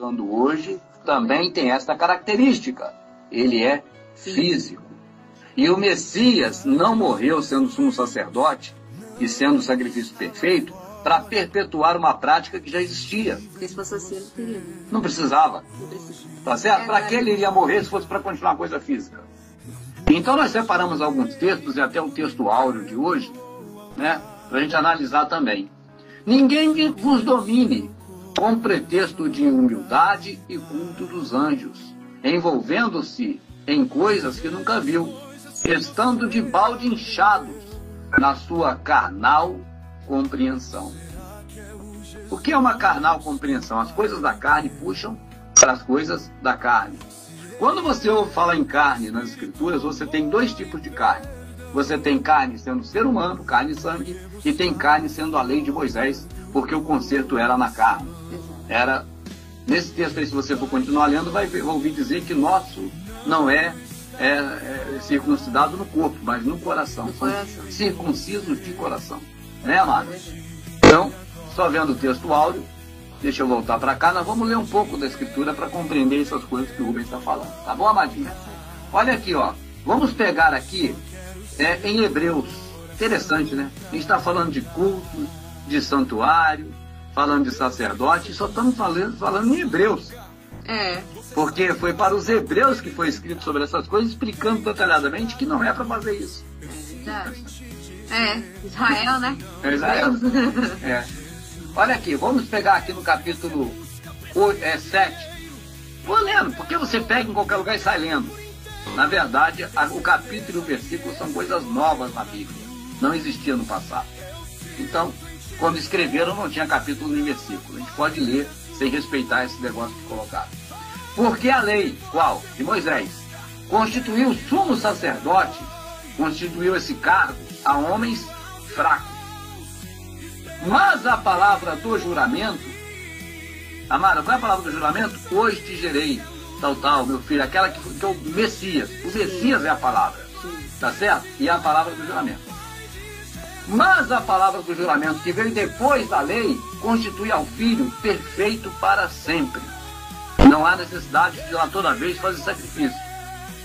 hoje também tem esta característica. Ele é físico. E o Messias não morreu sendo sumo sacerdote e sendo o sacrifício perfeito para perpetuar uma prática que já existia. Porque se fosse assim, ele teria. Não precisava. Não precisa. Tá certo? Para que ele iria morrer se fosse para continuar a coisa física? Então nós separamos alguns textos e até o texto áureo de hoje, né, para a gente analisar também. Ninguém vos domine com pretexto de humildade e culto dos anjos, envolvendo-se em coisas que nunca viu, estando de balde inchados na sua carnal compreensão. O que é uma carnal compreensão? As coisas da carne puxam para as coisas da carne. Quando você ouve falar em carne nas escrituras, você tem dois tipos de carne. Você tem carne sendo ser humano, carne e sangue, e tem carne sendo a lei de Moisés, porque o conserto era na carne. Era, nesse texto aí, se você for continuar lendo, vai ouvir dizer que nosso não é circuncidado no corpo, mas no coração. Circuncisos de coração. Né, amados? Então, só vendo o texto áudio, deixa eu voltar para cá, nós vamos ler um pouco da escritura para compreender essas coisas que o Rubens está falando. Tá bom, amadinha? Olha aqui, ó. Vamos pegar aqui em Hebreus. Interessante, né? A gente está falando de culto, de santuário, falando de sacerdote, e só estamos falando em Hebreus. Porque foi para os hebreus que foi escrito sobre essas coisas, explicando detalhadamente que não é para fazer isso. Israel, né? Israel. Olha aqui, vamos pegar aqui no capítulo 7. Vou lendo, porque você pega em qualquer lugar e sai lendo. Na verdade, o capítulo e o versículo são coisas novas na Bíblia. Não existia no passado. Então, quando escreveram, não tinha capítulo nem versículo. A gente pode ler sem respeitar esse negócio que colocaram. Porque a lei, qual? De Moisés, constituiu o sumo sacerdote, constituiu esse cargo a homens fracos. Mas a palavra do juramento, amada, qual é a palavra do juramento? Hoje te gerei, tal, meu filho, aquela que é o Messias. O Messias é a palavra, tá certo? E é a palavra do juramento. Mas a palavra do juramento que veio depois da lei constitui ao Filho perfeito para sempre. Não há necessidade de lá toda vez fazer sacrifício,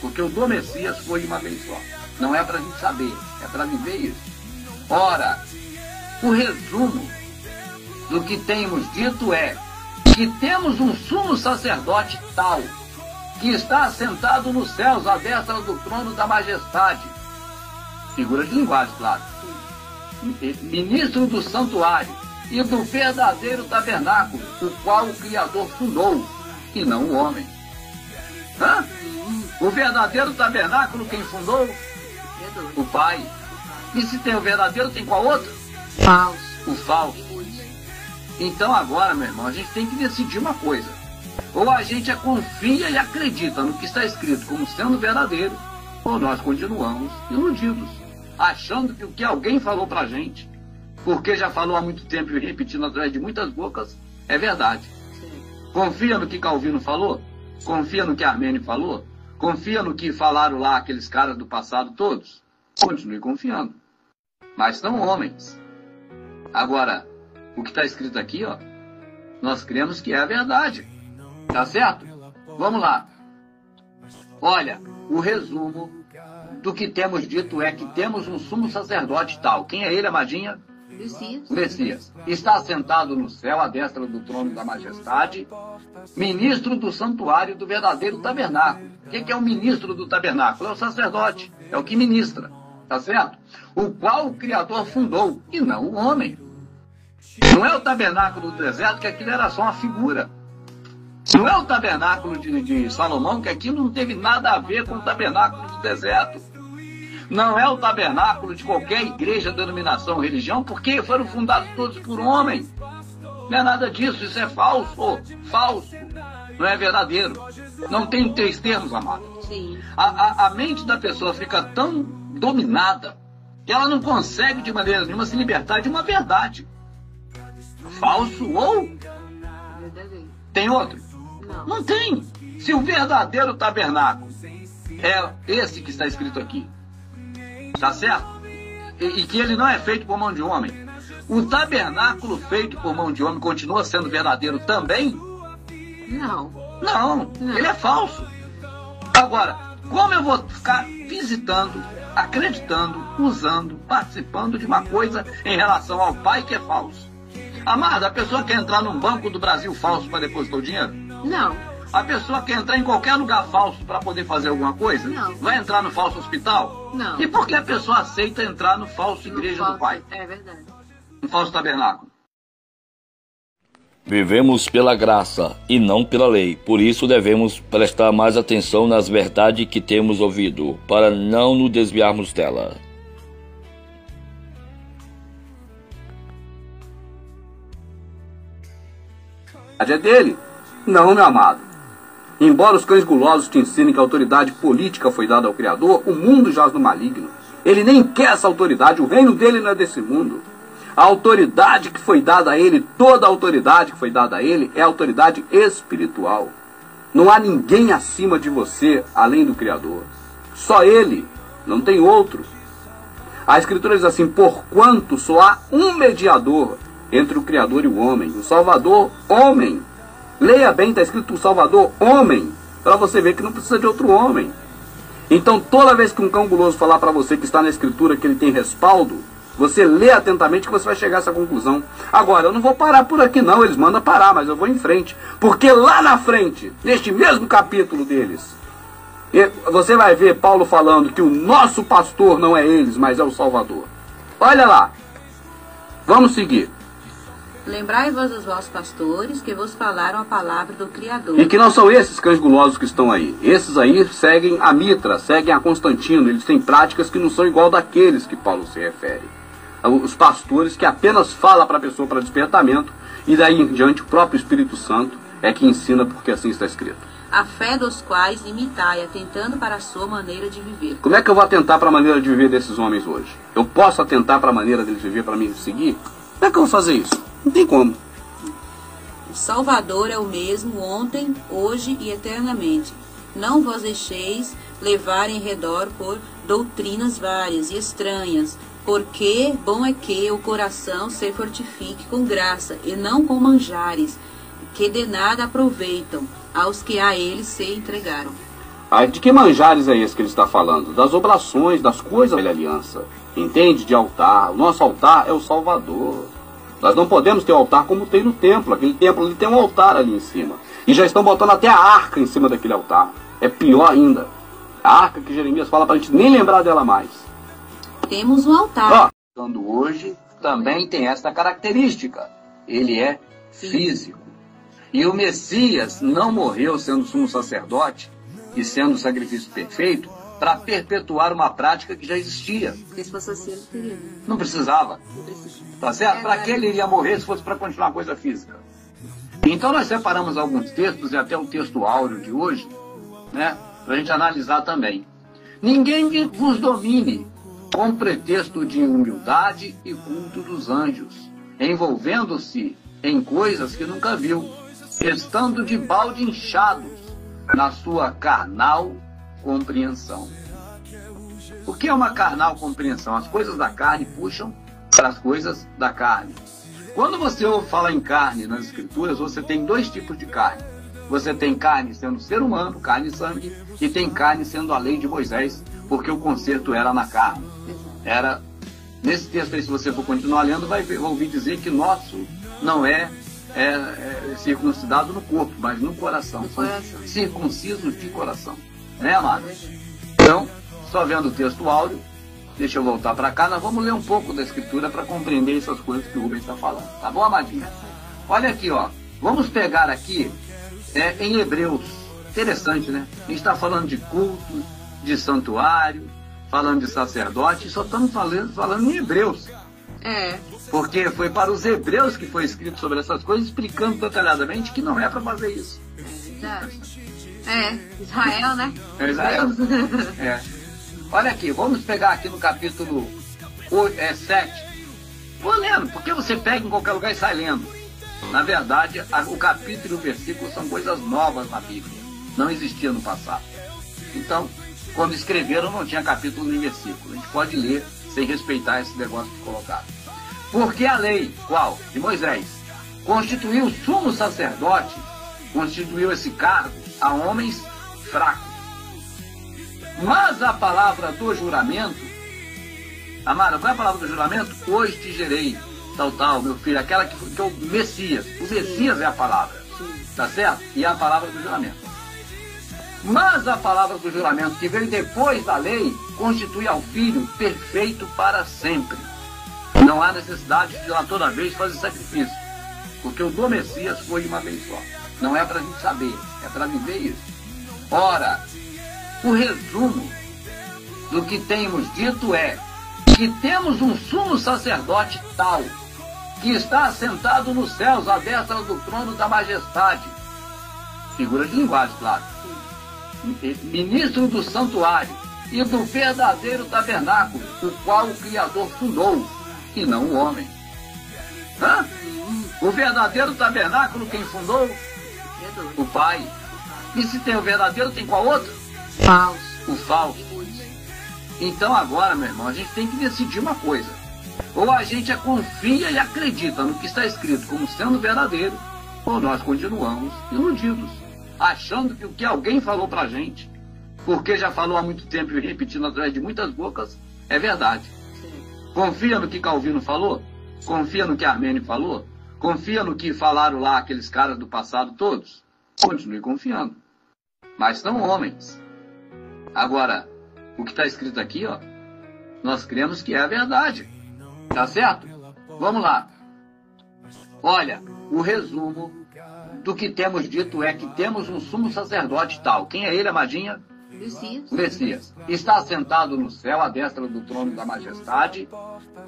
porque o do Messias foi uma vez só. Não é para a gente saber, é para viver isso. Ora, o resumo do que temos dito é que temos um sumo sacerdote tal, que está assentado nos céus à destra do trono da majestade. Figura de linguagem, claro. Ministro do santuário e do verdadeiro tabernáculo, o qual o Criador fundou, e não o homem. O verdadeiro tabernáculo, quem fundou? O Pai. E se tem o verdadeiro, tem qual outro? O falso. Então agora, meu irmão, a gente tem que decidir uma coisa. Ou a gente confia e acredita no que está escrito como sendo verdadeiro, ou nós continuamos iludidos, achando que o que alguém falou pra gente, porque já falou há muito tempo e repetindo através de muitas bocas, é verdade. Confia no que Calvino falou? Confia no que Armênio falou? Confia no que falaram lá aqueles caras do passado todos? Continue confiando. Mas são homens. Agora, o que está escrito aqui, ó, nós cremos que é a verdade. Tá certo? Vamos lá. Olha, o resumo do que temos dito é que temos um sumo sacerdote tal. Quem é ele, amadinha? Messias. Está assentado no céu, à destra do trono da majestade, ministro do santuário do verdadeiro tabernáculo. O que é o ministro do tabernáculo? É o sacerdote, é o que ministra, tá certo? O qual o Criador fundou, e não o homem. Não é o tabernáculo do deserto, que aquilo era só uma figura. Não é o tabernáculo de Salomão, que aquilo não teve nada a ver com o tabernáculo do deserto. Não é o tabernáculo de qualquer igreja, denominação, religião, porque foram fundados todos por homem. Não é nada disso, isso é falso. Falso. Não é verdadeiro. Não tem três termos, amado. A mente da pessoa fica tão dominada que ela não consegue de maneira nenhuma se libertar de uma verdade. Falso ou tem outro? Não tem. Se o verdadeiro tabernáculo é esse que está escrito aqui, tá certo? E que ele não é feito por mão de homem. O tabernáculo feito por mão de homem continua sendo verdadeiro também? Não. Não, ele é falso. Agora, como eu vou ficar visitando, acreditando, usando, participando de uma coisa em relação ao pai que é falso? Amado, a pessoa quer entrar num banco do Brasil falso para depositar o dinheiro? Não. A pessoa quer entrar em qualquer lugar falso para poder fazer alguma coisa? Não. Vai entrar no falso hospital? Não. E por que a pessoa aceita entrar no falso igreja do pai? É verdade. No falso tabernáculo? Vivemos pela graça e não pela lei. Por isso devemos prestar mais atenção nas verdades que temos ouvido, para não nos desviarmos dela. A é dele? Não, meu amado. Embora os cães gulosos te ensinem que a autoridade política foi dada ao Criador, o mundo jaz no maligno. Ele nem quer essa autoridade, o reino dele não é desse mundo. A autoridade que foi dada a ele, toda a autoridade que foi dada a ele, é a autoridade espiritual. Não há ninguém acima de você, além do Criador. Só ele, não tem outro. A Escritura diz assim, porquanto só há um mediador entre o Criador e o homem, o Salvador, homem. Leia bem, está escrito o Salvador, homem, para você ver que não precisa de outro homem. Então, toda vez que um cão guloso falar para você que está na Escritura que ele tem respaldo, você lê atentamente que você vai chegar a essa conclusão. Agora, eu não vou parar por aqui não, eles mandam parar, mas eu vou em frente. Porque lá na frente, neste mesmo capítulo deles, você vai ver Paulo falando que o nosso pastor não é eles, mas é o Salvador. Olha lá, vamos seguir. Lembrai-vos dos vossos pastores que vos falaram a palavra do Criador. E que não são esses cães gulosos que estão aí. Esses aí seguem a Mitra, seguem a Constantino. Eles têm práticas que não são igual daqueles que Paulo se refere. Os pastores que apenas falam para a pessoa para despertamento e daí em diante o próprio Espírito Santo é que ensina porque assim está escrito. A fé dos quais imitai, atentando para a sua maneira de viver. Como é que eu vou atentar para a maneira de viver desses homens hoje? Eu posso atentar para a maneira deles viver para me seguir? Como é que eu vou fazer isso? Não tem como. O Salvador é o mesmo ontem, hoje e eternamente. Não vos deixeis levar em redor por doutrinas várias e estranhas, porque bom é que o coração se fortifique com graça e não com manjares, que de nada aproveitam aos que a eles se entregaram. De que manjares é esse que ele está falando? Das oblações, das coisas da aliança. Entende? De altar. O nosso altar é o Salvador. Nós não podemos ter o altar como tem no templo. Aquele templo ali tem um altar ali em cima. E já estão botando até a arca em cima daquele altar. É pior ainda. A arca que Jeremias fala para a gente nem lembrar dela mais. Temos um altar. Quando hoje também tem essa característica. Ele é físico. E o Messias não morreu sendo sumo sacerdote e sendo o sacrifício perfeito para perpetuar uma prática que já existia. Porque se fosse assim, ele teria. Não precisava. Não precisa. Tá certo? Para que ele iria morrer se fosse para continuar a coisa física? Então nós separamos alguns textos e até o texto áureo de hoje, né, para a gente analisar também. Ninguém vos domine com pretexto de humildade e culto dos anjos, envolvendo-se em coisas que nunca viu, estando de balde inchados na sua carnal compreensão. O que é uma carnal compreensão? As coisas da carne puxam para as coisas da carne. Quando você ouve falar em carne nas Escrituras, você tem dois tipos de carne. Você tem carne sendo ser humano, carne e sangue, e tem carne sendo a lei de Moisés, porque o conserto era na carne. Era, nesse texto aí, se você for continuar lendo, vai ouvir dizer que nosso não é circuncidado no corpo, mas no coração. Circuncisos de coração. Né, amado? Então, só vendo o texto áureo, deixa eu voltar para cá, nós vamos ler um pouco da Escritura para compreender essas coisas que o Rubens está falando. Tá bom, amadinho? Olha aqui, ó. Vamos pegar aqui em Hebreus. Interessante, né? A gente está falando de culto, de santuário, falando de sacerdote, e só estamos falando em Hebreus. Porque foi para os hebreus que foi escrito sobre essas coisas, explicando detalhadamente que não é para fazer isso. Israel, né? É Israel. Olha aqui, vamos pegar aqui no capítulo 7. Vou lendo, porque você pega em qualquer lugar e sai lendo. Na verdade, o capítulo e o versículo são coisas novas na Bíblia. Não existia no passado. Então, quando escreveram, não tinha capítulo nem versículo. A gente pode ler sem respeitar esse negócio que colocaram. Porque a lei, qual? De Moisés, constituiu o sumo sacerdote constituiu esse cargo a homens fracos. Mas a palavra do juramento, amada, qual é a palavra do juramento? Hoje te gerei, tal, meu filho, aquela que é o Messias. O Messias é a palavra, tá certo? E é a palavra do juramento. Mas a palavra do juramento que veio depois da lei constitui ao filho perfeito para sempre. Não há necessidade de lá toda vez fazer sacrifício, porque o do Messias foi uma vez só. Não é para a gente saber, é para viver isso. Ora, o resumo do que temos dito é que temos um sumo sacerdote tal, que está assentado nos céus, à destra do trono da majestade. Figura de linguagem, claro. Ministro do santuário e do verdadeiro tabernáculo, o qual o Criador fundou, e não o homem. Hã? O verdadeiro tabernáculo, quem fundou? O Pai. E se tem o verdadeiro, tem qual outro? Falso. O falso. Então agora, meu irmão, a gente tem que decidir uma coisa. Ou a gente confia e acredita no que está escrito como sendo verdadeiro, ou nós continuamos iludidos, achando que o que alguém falou pra gente, porque já falou há muito tempo e repetindo através de muitas bocas, é verdade. Confia no que Calvino falou? Confia no que Armênio falou? Confia no que falaram lá aqueles caras do passado todos? Continue confiando. Mas são homens. Agora, o que está escrito aqui, ó, nós cremos que é a verdade. Tá certo? Vamos lá. Olha, o resumo do que temos dito é que temos um sumo sacerdote tal. Quem é ele, amadinha? Messias. Messias. Está assentado no céu, à destra do trono da majestade,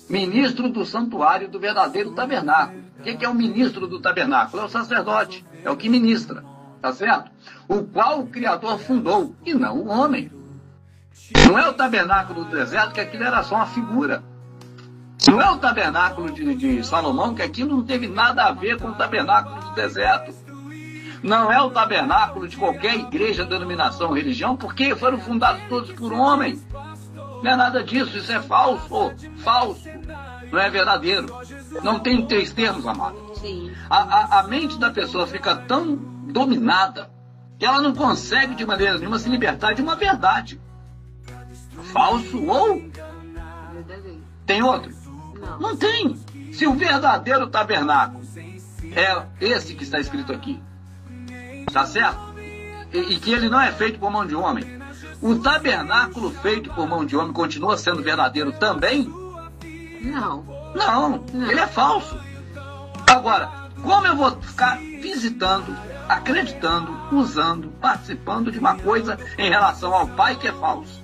ministro do santuário do verdadeiro tabernáculo. O que é o ministro do tabernáculo? É o sacerdote, é o que ministra, tá certo? O qual o Criador fundou, e não o homem. Não é o tabernáculo do deserto, que aquilo era só uma figura. Não é o tabernáculo de Salomão, que aquilo não teve nada a ver com o tabernáculo do deserto. Não é o tabernáculo de qualquer igreja, denominação, religião, porque foram fundados todos por homem. Não é nada disso, isso é falso. Falso. Não é verdadeiro. Não tem três termos, amado. Sim. A mente da pessoa fica tão dominada que ela não consegue de maneira nenhuma se libertar de uma verdade. Falso ou Verdadeiro. tem outro? Não. Não tem. Se o verdadeiro tabernáculo é esse que está escrito aqui, tá certo? E que ele não é feito por mão de homem. O tabernáculo feito por mão de homem continua sendo verdadeiro também? Não. Não, ele é falso. Agora, como eu vou ficar visitando, acreditando, usando, participando de uma coisa em relação ao Pai que é falso?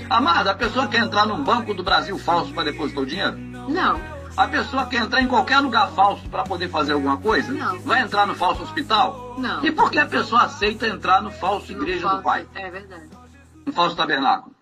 Amada, a pessoa quer entrar num banco do Brasil falso para depositar o dinheiro? Não. A pessoa quer entrar em qualquer lugar falso para poder fazer alguma coisa? Não. Vai entrar no falso hospital? Não. E por que a pessoa aceita entrar no falso igreja do Pai? É verdade. No falso tabernáculo?